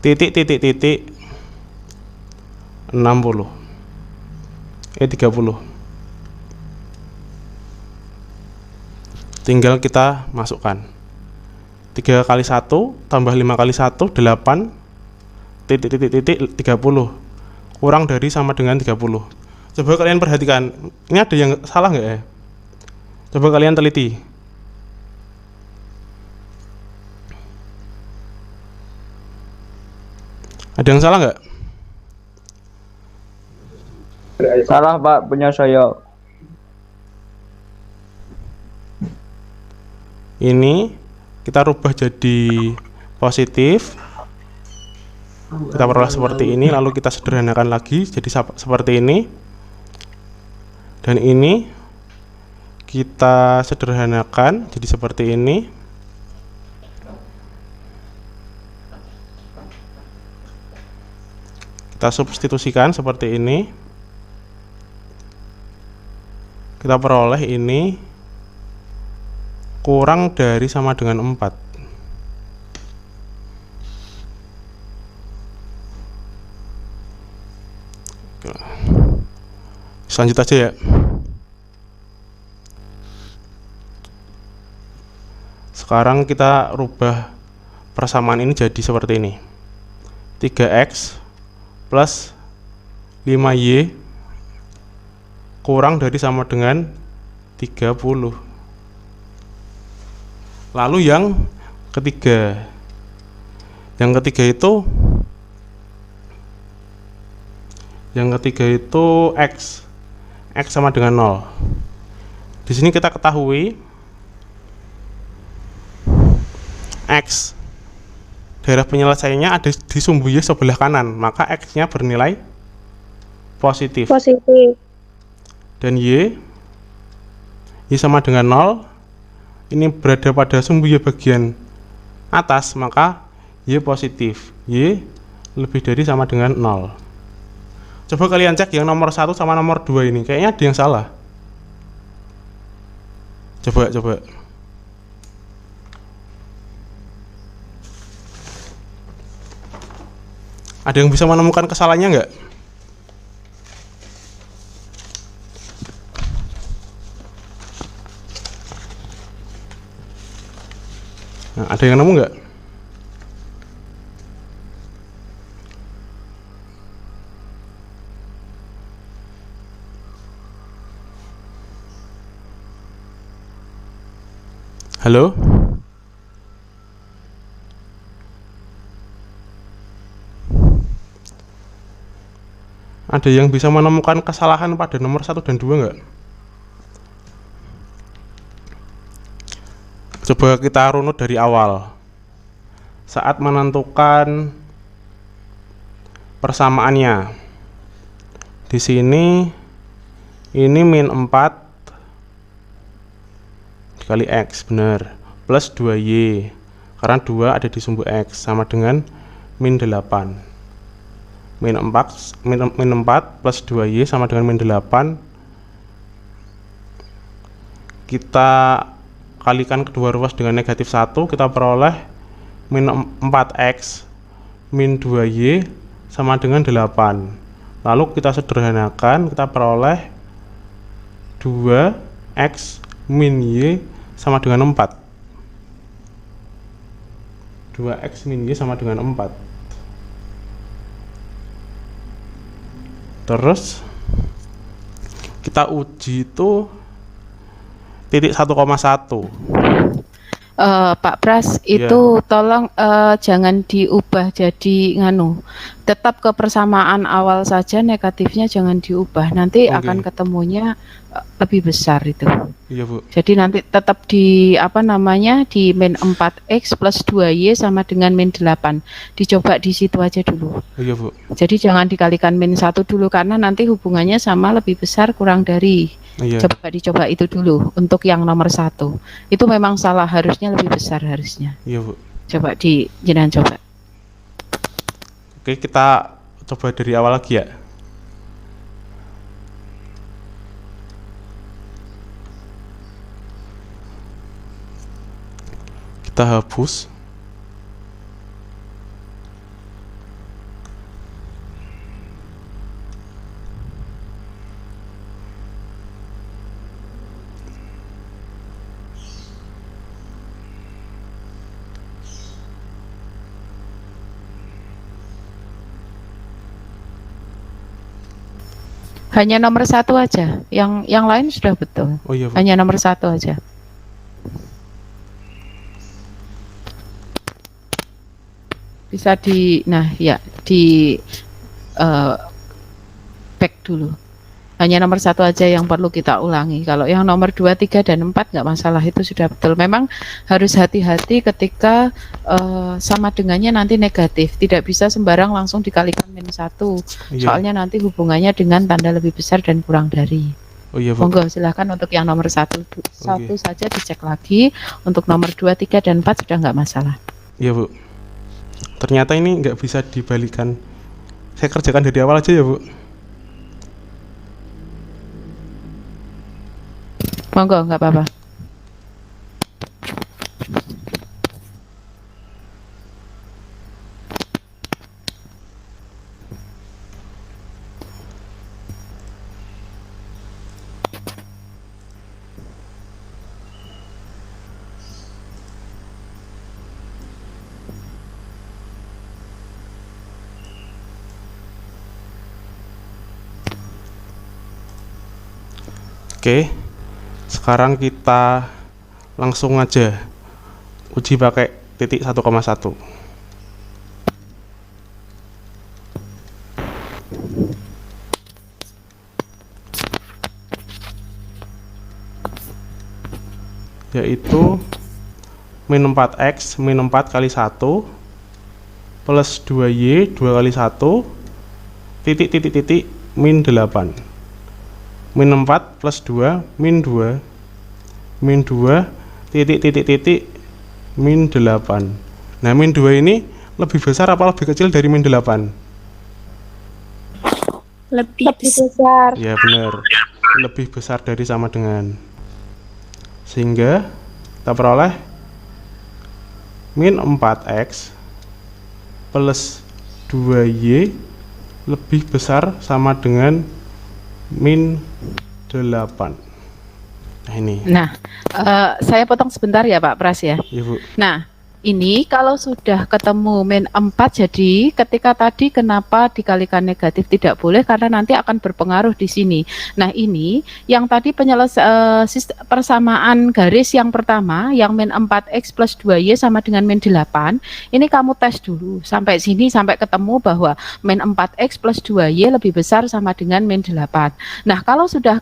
titik titik titik 60. 30. Tinggal kita masukkan 3 kali 1 tambah 5 kali 1 8 titik 30 kurang dari sama dengan 30. Coba kalian perhatikan, ini ada yang salah nggak ya? Coba kalian teliti. Ada yang salah nggak? Salah Pak, punya saya. Ini kita rubah jadi positif, kita peroleh seperti ini, lalu kita sederhanakan lagi jadi seperti ini, dan ini kita sederhanakan jadi seperti ini. Kita substitusikan seperti ini, kita peroleh ini kurang dari sama dengan 4. Lanjut aja ya. Sekarang kita rubah persamaan ini jadi seperti ini. 3x plus 5y kurang dari sama dengan 30. Lalu yang ketiga itu x sama dengan 0. Di sini kita ketahui x daerah penyelesaiannya ada di sumbu y sebelah kanan, maka x-nya bernilai positif. Dan y sama dengan 0. Ini berada pada sumbu y bagian atas, maka y positif. Y lebih dari sama dengan 0. Coba kalian cek yang nomor 1 sama nomor 2 ini, kayaknya ada yang salah. Coba. Ada yang bisa menemukan kesalahannya nggak? Nah, ada yang nemu nggak? Halo? Ada yang bisa menemukan kesalahan pada nomor 1 dan 2 nggak? Coba kita runut dari awal. Saat menentukan persamaannya, di sini ini min 4 dikali x, benar, plus 2y, karena 2 ada di sumbu x, sama dengan min 8. Min 4 plus 2y sama dengan min 8. Kita kalikan kedua ruas dengan negatif 1, kita peroleh min 4x min 2y sama dengan 8. Lalu kita sederhanakan, kita peroleh 2x min y sama dengan 4. 2x min y sama dengan 4. Terus kita uji itu titik 1,1. Pak Pras, itu tolong jangan diubah jadi tetap ke persamaan awal saja, negatifnya jangan diubah, nanti akan ketemunya lebih besar itu. Iya Bu. Jadi nanti tetap di di min 4x plus 2y sama dengan min 8. Dicoba di situ aja dulu. Iya Bu. Jadi jangan dikalikan min 1 dulu, karena nanti hubungannya sama lebih besar kurang dari. Iya. Dicoba itu dulu untuk yang nomor 1. Itu memang salah, harusnya lebih besar harusnya. Iya Bu. Coba jenengan coba. Oke, kita coba dari awal lagi ya. Kita hapus. Hanya nomor 1 aja. Yang lain sudah betul. Oh iya, Bu. Hanya nomor 1 aja. Bisa di back dulu. Hanya nomor 1 aja yang perlu kita ulangi. Kalau yang nomor 2, 3, dan 4 nggak masalah, itu sudah betul. Memang harus hati-hati ketika sama dengannya nanti negatif. Tidak bisa sembarang langsung dikalikan -1. Iya. Soalnya nanti hubungannya dengan tanda lebih besar dan kurang dari. Oh iya, Bu. Monggo silahkan untuk yang nomor 1 saja dicek lagi. Untuk nomor 2, 3, dan 4 sudah nggak masalah. Iya, Bu. Ternyata ini nggak bisa dibalikan. Saya kerjakan dari awal aja ya, Bu. Monggo, nggak apa-apa. Oke. Sekarang kita langsung aja uji pakai titik 1,1. Yaitu min 4x min 4 kali 1 plus 2y 2 kali 1 titik min 8. Min 4 plus 2 min 2 titik min 8. Nah, min 2 ini lebih besar apa lebih kecil dari min 8? Lebih besar. Ya benar, lebih besar dari sama dengan. Sehingga kita peroleh min 4x plus 2y lebih besar sama dengan min 8. Nah ini. Nah, saya potong sebentar ya Pak Pras ya. Iya, Bu. Nah, ini kalau sudah ketemu min 4, jadi ketika tadi kenapa dikalikan negatif tidak boleh karena nanti akan berpengaruh di sini. Nah, ini yang tadi persamaan garis yang pertama yang min 4x plus 2y sama dengan min 8, ini kamu tes dulu sampai sini sampai ketemu bahwa min 4x plus 2y lebih besar sama dengan min 8. Nah, kalau sudah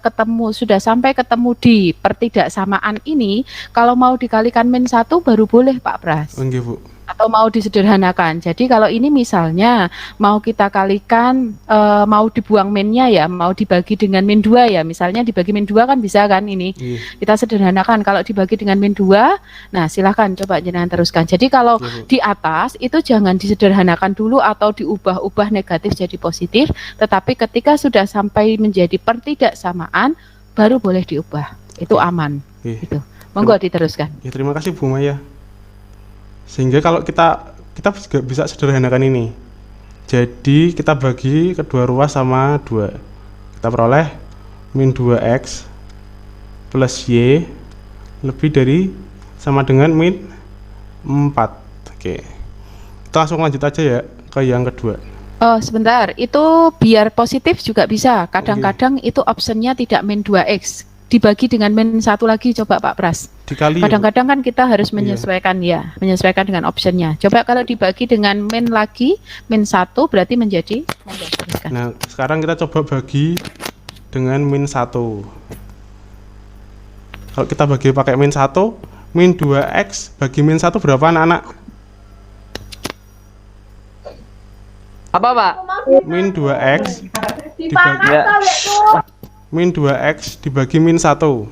sampai ketemu di pertidaksamaan ini, kalau mau dikalikan min 1 baru boleh Pak Pras. Oke, Bu. Atau mau disederhanakan. Jadi kalau ini misalnya mau kita kalikan, mau dibuang minnya ya, mau dibagi dengan min 2 ya, misalnya dibagi min 2 kan bisa kan ini. Iya. Kita sederhanakan kalau dibagi dengan min 2, nah silahkan coba jenengan teruskan. Jadi kalau Iya, Bu. di atas itu jangan disederhanakan dulu atau diubah-ubah negatif jadi positif, tetapi ketika sudah sampai menjadi pertidaksamaan baru boleh diubah. Itu aman. Iya. Gitu. Monggo diteruskan. Ya, terima kasih Bu Maya. Sehingga kalau kita juga bisa sederhanakan ini. Jadi kita bagi kedua ruas sama 2. Kita peroleh min 2x plus y lebih dari sama dengan min 4. Oke. Kita langsung lanjut aja ya ke yang kedua. Oh, sebentar. Itu biar positif juga bisa. Kadang-kadang itu optionnya tidak min 2x. Dibagi dengan min 1 lagi, coba Pak Pras. Dikali ya, Bu? Kadang-kadang kan kita harus menyesuaikan ya, menyesuaikan dengan optionnya. Coba kalau dibagi dengan min lagi, min 1 berarti menjadi. Nah, sekarang kita coba bagi dengan min 1. Kalau kita bagi pakai min 1, min 2x bagi min 1 berapa anak-anak? Apa, Pak? Min 2x dibagi Ya. min 2x dibagi min 1.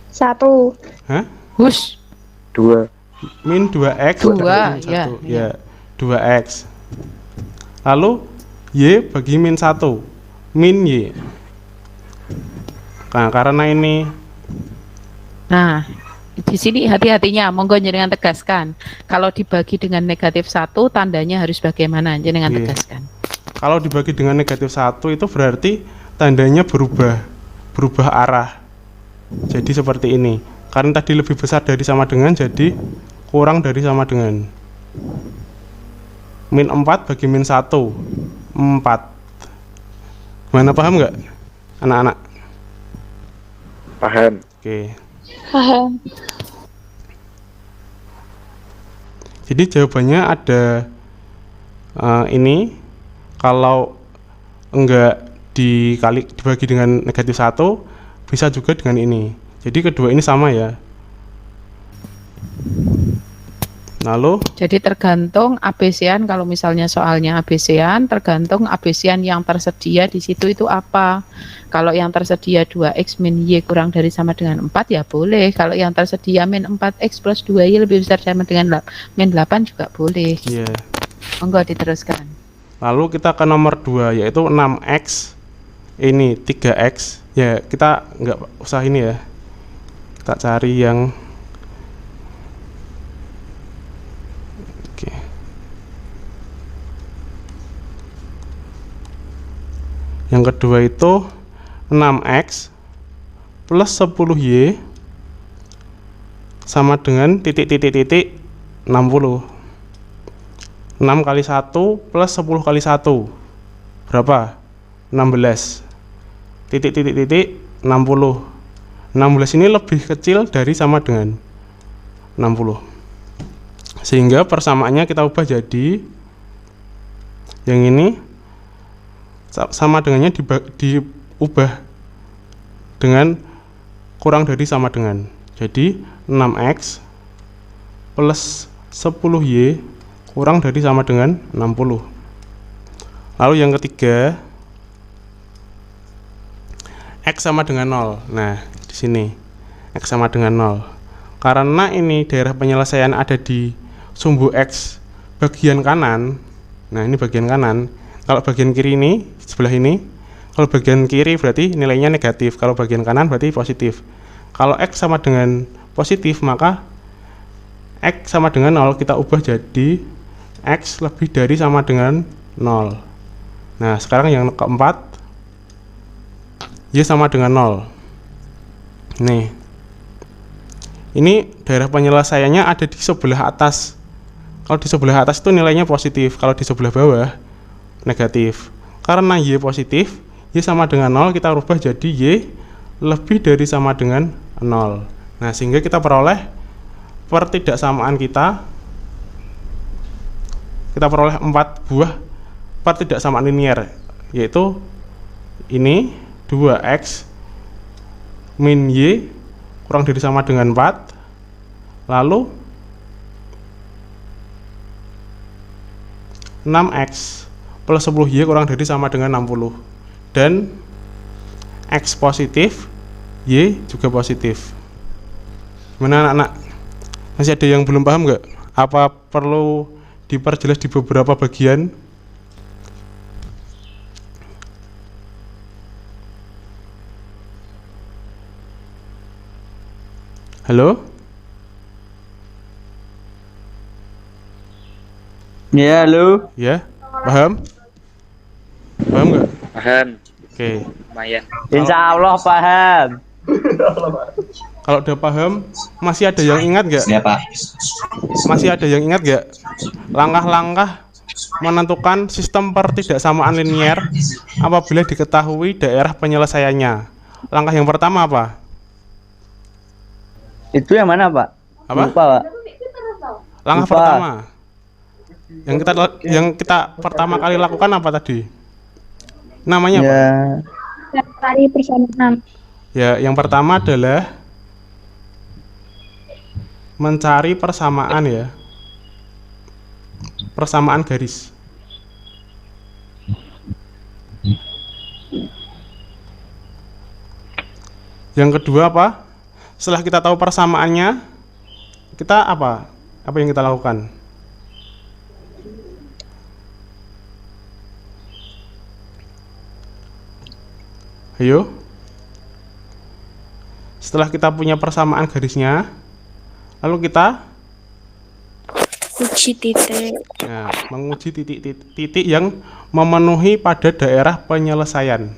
1. Hah? Hush. 2. Min 2x Dua, bagi min ya, 1. Ya, 2x. Lalu y bagi min 1. Min y. Nah, karena ini Nah, di sini hati-hatinya, monggo jenengan tegaskan. Kalau dibagi dengan negatif 1, tandanya harus bagaimana? Jenengan Iya. tegaskan. kalau dibagi dengan negatif 1 itu berarti tandanya berubah arah. Jadi seperti ini. Karena tadi lebih besar dari sama dengan, jadi kurang dari sama dengan. Min 4 bagi min 1, 4. Mana paham nggak? anak-anak? Paham. Oke. Paham. Jadi jawabannya ada ini, kalau enggak dibagi dengan negatif 1, bisa juga dengan ini. Jadi kedua ini sama ya. Lalu Jadi tergantung ABC-an, kalau misalnya soalnya ABC-an, tergantung ABC-an yang tersedia di situ itu apa. Kalau yang tersedia 2x min y kurang dari sama dengan 4 ya boleh. Kalau yang tersedia min 4x plus 2y lebih besar sama dengan min 8 juga boleh. ya. Monggo diteruskan. Lalu kita ke nomor 2 yaitu 6x ini 3x. Ya, kita nggak usah ini ya. Kita cari yang yang kedua itu 6x plus 10y sama dengan titik 60. 6 kali 1 plus 10 kali 1 berapa? 16. Titik 60. 16 ini lebih kecil dari sama dengan 60. Sehingga persamaannya kita ubah jadi yang ini sama dengannya diubah dengan kurang dari sama dengan. Jadi 6x plus 10y kurang dari sama dengan 60. Lalu yang ketiga, x sama dengan 0. Nah, di sini x sama dengan 0. Karena ini daerah penyelesaian ada di sumbu x bagian kanan. Nah, ini bagian kanan. Kalau bagian kiri ini, sebelah ini, kalau bagian kiri berarti nilainya negatif, kalau bagian kanan berarti positif. Kalau x sama dengan positif, maka x sama dengan 0 kita ubah jadi x lebih dari sama dengan 0. Nah, sekarang yang keempat, y sama dengan 0. Nih, ini daerah penyelesaiannya ada di sebelah atas. Kalau di sebelah atas itu nilainya positif, kalau di sebelah bawah negatif. Karena y positif, y sama dengan 0 kita rubah jadi y lebih dari sama dengan 0. Nah, sehingga kita peroleh pertidaksamaan kita peroleh 4 buah pertidaksamaan linier, yaitu ini 2x min y kurang dari sama dengan 4, lalu 6x plus 10y kurang dari sama dengan 60, dan x positif, y juga positif. Gimana anak-anak? Masih ada yang belum paham nggak? Apa perlu diperjelas di beberapa bagian? Halo? Ya, halo. Ya? Paham? Paham nggak? Paham. Oke. Lumayan. Insya Allah paham. Kalau udah paham, masih ada yang ingat nggak? Ya, Pak. Masih ada yang ingat nggak? Langkah-langkah menentukan sistem pertidaksamaan linier apabila diketahui daerah penyelesaiannya. Langkah yang pertama apa? Itu yang mana, Pak? Apa? Lupa, Pak. Langkah Lupa. pertama. Yang kita pertama kali lakukan apa tadi? Namanya apa? Ya. Cari persamaan. Ya, yang pertama adalah mencari persamaan ya. Persamaan garis. Yang kedua apa? Setelah kita tahu persamaannya, kita apa? Apa yang kita lakukan? Ayo. Setelah kita punya persamaan garisnya, lalu kita Uji titik. menguji titik-titik yang memenuhi pada daerah penyelesaian.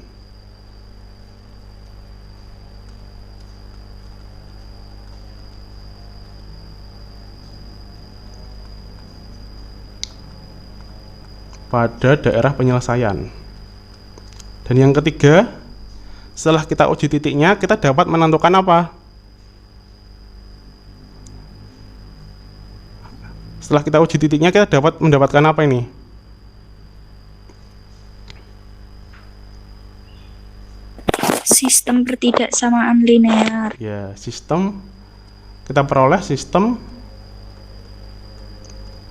Pada daerah penyelesaian. Dan yang ketiga, Setelah kita uji titiknya, kita dapat menentukan apa? Setelah kita uji titiknya, kita dapat mendapatkan apa ini? Sistem pertidaksamaan linear. Ya, sistem, kita peroleh sistem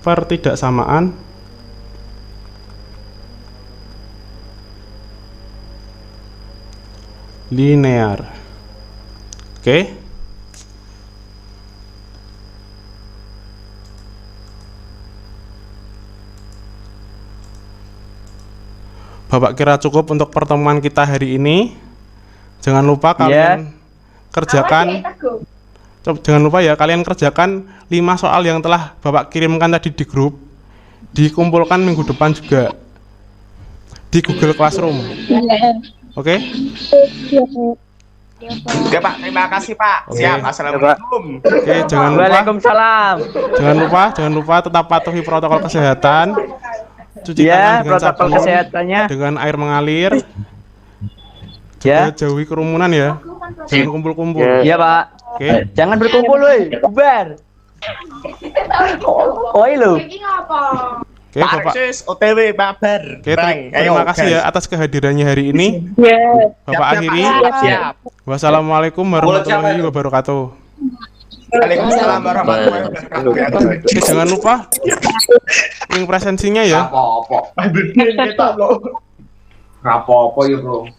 pertidaksamaan linear. Oke. Bapak kira cukup untuk pertemuan kita hari ini. Jangan lupa kalian kerjakan. Jangan lupa ya, kalian kerjakan 5 soal yang telah Bapak kirimkan tadi di grup. Dikumpulkan minggu depan juga di Google Classroom. Oke? Oke Pak, terima kasih Pak. Oke. Siap, assalamualaikum. Oke, jangan lupa. Waalaikumsalam. Jangan lupa tetap patuhi protokol kesehatan. Cuci tangan Ya, dengan protokol sabun, kesehatannya. dengan air mengalir. Ya. Jauhi kerumunan ya. Jangan kumpul-kumpul. Iya, Pak. Oke. Jangan berkumpul, woi. Bubar. Oi lu. Oke, Bapak. Parsis OTW babar. Oke, terima kasih ya atas kehadirannya hari ini. Ya. Bapak akhiri. Siap. Wassalamualaikum warahmatullahi wabarakatuh. Waalaikumsalam warahmatullahi wabarakatuh. Oke, jangan lupa link presensinya ya. Apa-apa. Rapopo ya, Bro.